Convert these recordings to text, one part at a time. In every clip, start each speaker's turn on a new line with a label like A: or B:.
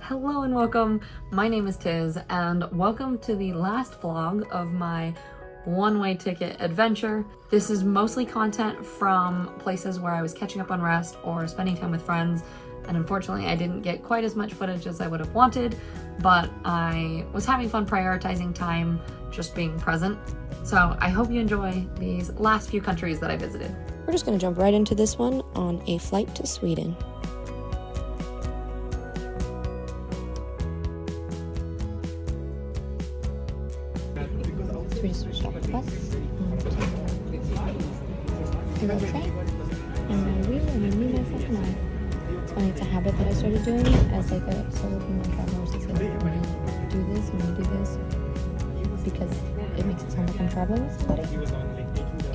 A: Hello and welcome. My name is Tiz and welcome to the last vlog of my one-way ticket adventure. This is mostly content from places where I was catching up on rest or spending time with friends, and unfortunately I didn't get quite as much footage as I would have wanted, but I was having fun prioritizing time, just being present. So I hope you enjoy these last few countries that I visited.
B: We're just going to jump right into this one on a flight to Sweden. So we just switched off the bus to the train, and I really knew myself alive. It's funny, it's a habit that I started doing as like a solo female traveler. It's like, I'm going to do this, I'm going to do this, because it makes it sound like I'm traveling with somebody.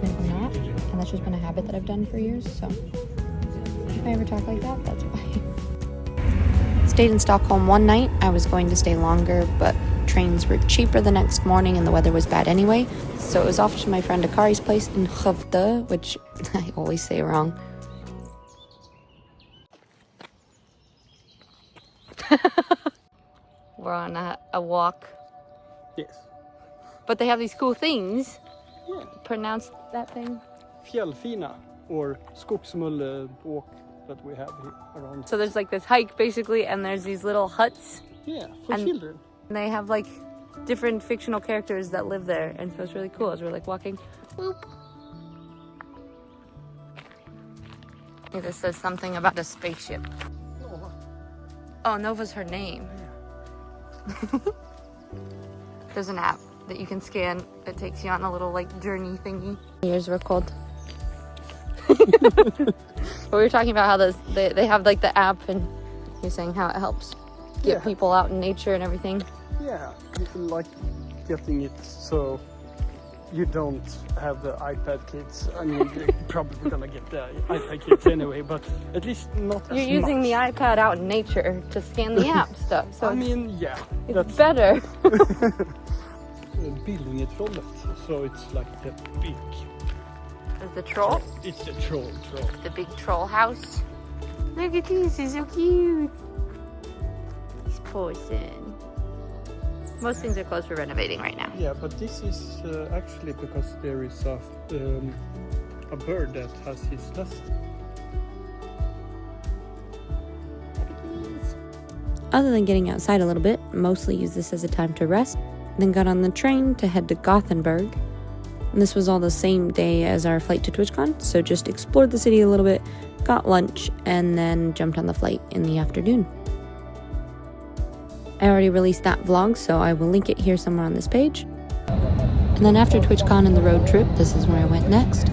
B: And I'm not, and that's just been a habit that I've done for years, so if I ever talk like that, that's why. Stayed in Stockholm one night. I was going to stay longer, but trains were cheaper the next morning and the weather was bad anyway, so it was off to my friend Akari's place in Skövde, which I always say wrong. We're on a walk.
C: Yes.
B: But they have these cool things.
C: Yeah.
B: Pronounce that thing.
C: Fjällfina, or skogsmullewalk that we have here around.
B: So there's like this hike basically, and there's these little huts.
C: Yeah, for children.
B: And they have like different fictional characters that live there, and so it's really cool as we're like walking. Boop. Yeah, this says something about a spaceship.
C: Nova.
B: Oh, Nova's her name.
C: Yeah.
B: There's an app that you can scan. It takes you on a little like journey thingy. Ears were cold. But we were talking about how they have like the app, and you're saying how it helps get people out in nature and everything.
C: Yeah, like getting it so you don't have the iPad kids. I mean, you're probably gonna get the iPad kids anyway, but at least not as much.
B: You're using the iPad out in nature to scan the app stuff, so
C: I mean, yeah,
B: it's better.
C: Billingetrollet, so it's like the big...
B: Is the troll?
C: It's the troll.
B: The big troll house. Look at this, he's so cute. He's posing. Most things are closed for renovating right now.
C: Yeah, but this is actually because there is a bird that has his nest.
B: Other than getting outside a little bit, mostly use this as a time to rest, then got on the train to head to Gothenburg. And this was all the same day as our flight to TwitchCon, so just explored the city a little bit, got lunch, and then jumped on the flight in the afternoon. I already released that vlog, so I will link it here somewhere on this page. And then after TwitchCon and the road trip, this is where I went next.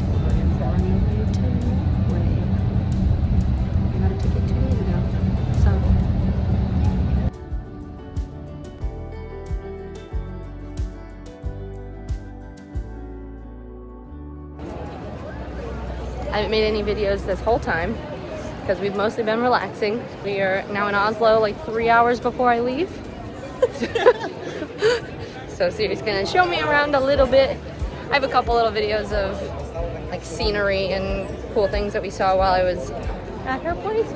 B: I haven't made any videos this whole time because we've mostly been relaxing. We are now in Oslo like 3 hours before I leave. So Siri's gonna show me around a little bit. I have a couple little videos of like scenery and cool things that we saw while I was at her place.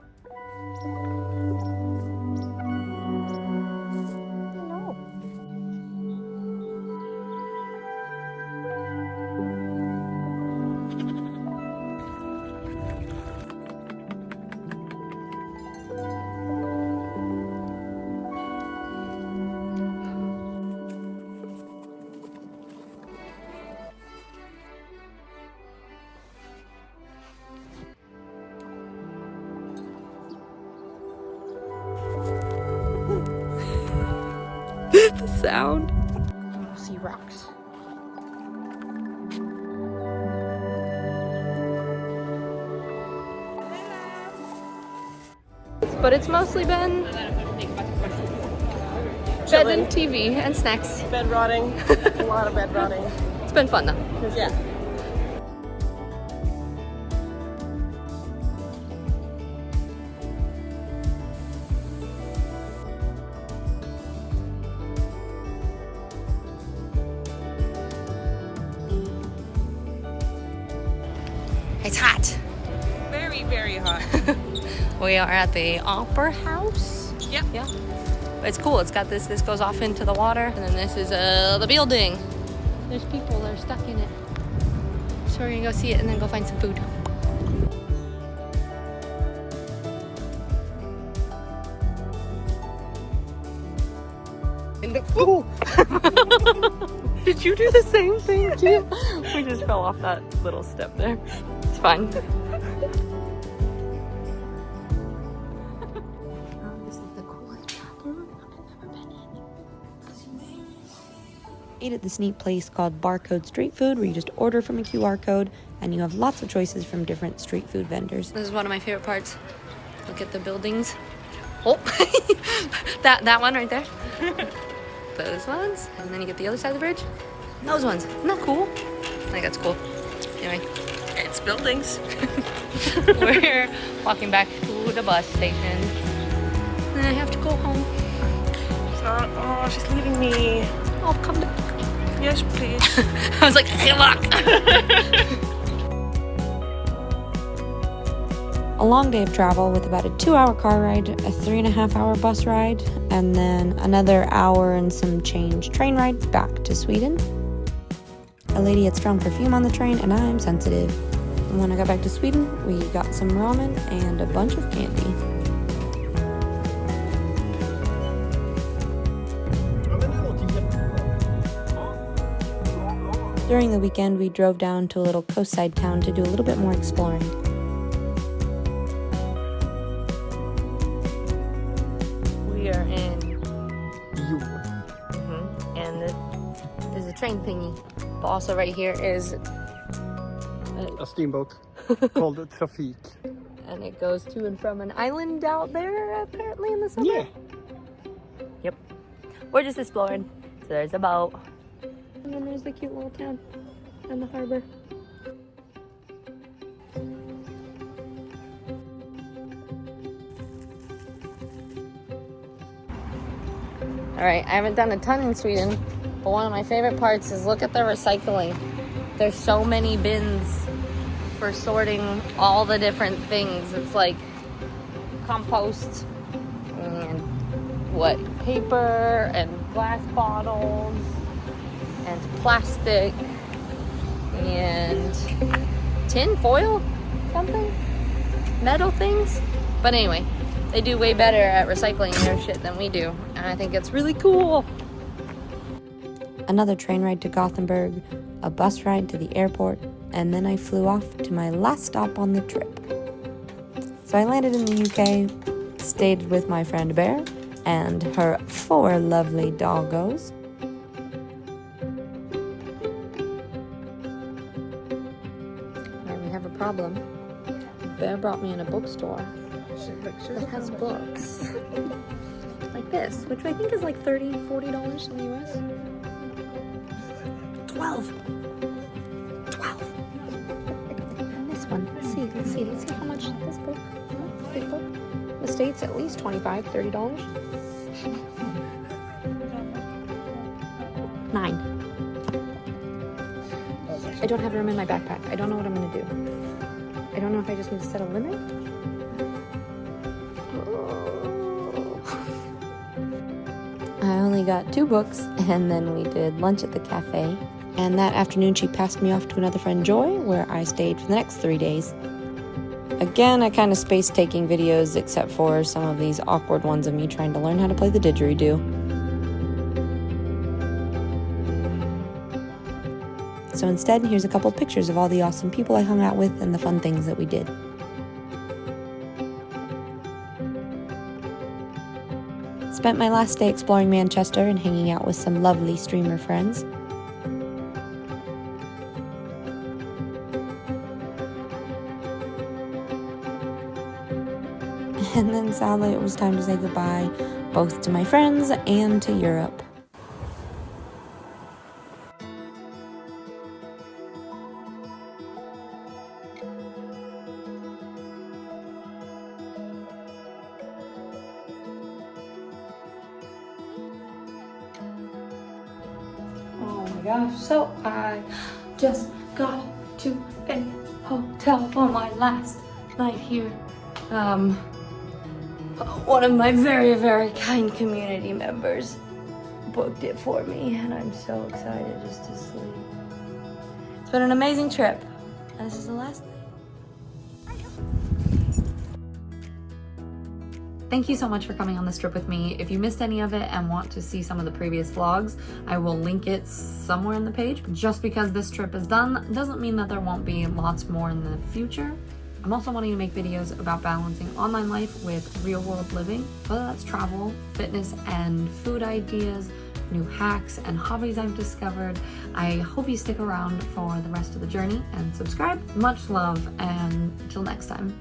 B: The sound. See rocks. But it's mostly been bed and TV and snacks.
D: Bed rotting. A lot of bed rotting.
B: It's been fun though.
D: Yeah.
B: It's hot.
D: Very, very hot.
B: We are at the Opera House.
D: Yep.
B: Yeah.
A: But it's cool. It's got this goes off into the water, and then this is the building. There's people that are stuck in it. So we're gonna go see it and then go find some food. Did you do the same thing too? We just fell off that little step there. It's fine. This is the coolest bathroom I've ever been in.
B: Ate at this neat place called Barcode Street Food, where you just order from a QR code and you have lots of choices from different street food vendors.
A: This is one of my favorite parts. Look at the buildings. Oh, that one right there. Those ones, and then you get the other side of the bridge. And those ones. Isn't that cool? I think that's cool. Anyway, it's buildings. We're walking back to the bus station. Then I have to go home.
D: Oh, she's leaving me.
A: I'll come back.
D: Yes, please.
A: I was like, hey, look.
B: A long day of travel with about a 2-hour car ride, a 3.5-hour bus ride, and then another hour and some change train ride back to Sweden. A lady had strong perfume on the train, and I'm sensitive. And when I got back to Sweden, we got some ramen and a bunch of candy. During the weekend, we drove down to a little coastside town to do a little bit more exploring.
A: We are in and there's a train thingy, but also right here is
C: A steamboat called Trafik.
A: and it goes to and from an island out there apparently in the summer.
C: Yeah.
A: Yep. We're just exploring. So there's a boat. And then there's the cute little town and the harbor. Alright, I haven't done a ton in Sweden, but one of my favorite parts is look at the recycling. There's so many bins for sorting all the different things. It's like compost and paper and glass bottles and plastic and tin foil, something, metal things. But anyway, they do way better at recycling their shit than we do, and I think it's really cool.
B: Another train ride to Gothenburg, a bus ride to the airport, and then I flew off to my last stop on the trip. So I landed in the UK, stayed with my friend Bear and her 4 lovely doggos.
A: And we have a problem. Bear brought me in a bookstore that has books like this, which I think is like $30, $40 in the US. 12. And this one, let's see how much this book, big book. The States at least $25, $30. 9. I don't have room in my backpack. I don't know what I'm gonna do. I don't know if I just need to set a limit.
B: I only got 2 books, and then we did lunch at the cafe. And that afternoon, she passed me off to another friend, Joy, where I stayed for the next 3 days. Again, I kind of spaced taking videos, except for some of these awkward ones of me trying to learn how to play the didgeridoo. So instead, here's a couple pictures of all the awesome people I hung out with and the fun things that we did. Spent my last day exploring Manchester and hanging out with some lovely streamer friends. And then sadly it was time to say goodbye, both to my friends and to Europe.
A: Oh my gosh, so I just got to a hotel for my last night here.
B: one of my very, very kind community members booked it for me, and I'm so excited just to sleep. It's been an amazing trip, and this is the last night.
A: Thank you so much for coming on this trip with me. If you missed any of it and want to see some of the previous vlogs, I will link it somewhere in the page. Just because this trip is done doesn't mean that there won't be lots more in the future. I'm also wanting to make videos about balancing online life with real world living, whether that's travel, fitness, and food ideas, new hacks and hobbies I've discovered. I hope you stick around for the rest of the journey and subscribe. Much love, and until next time.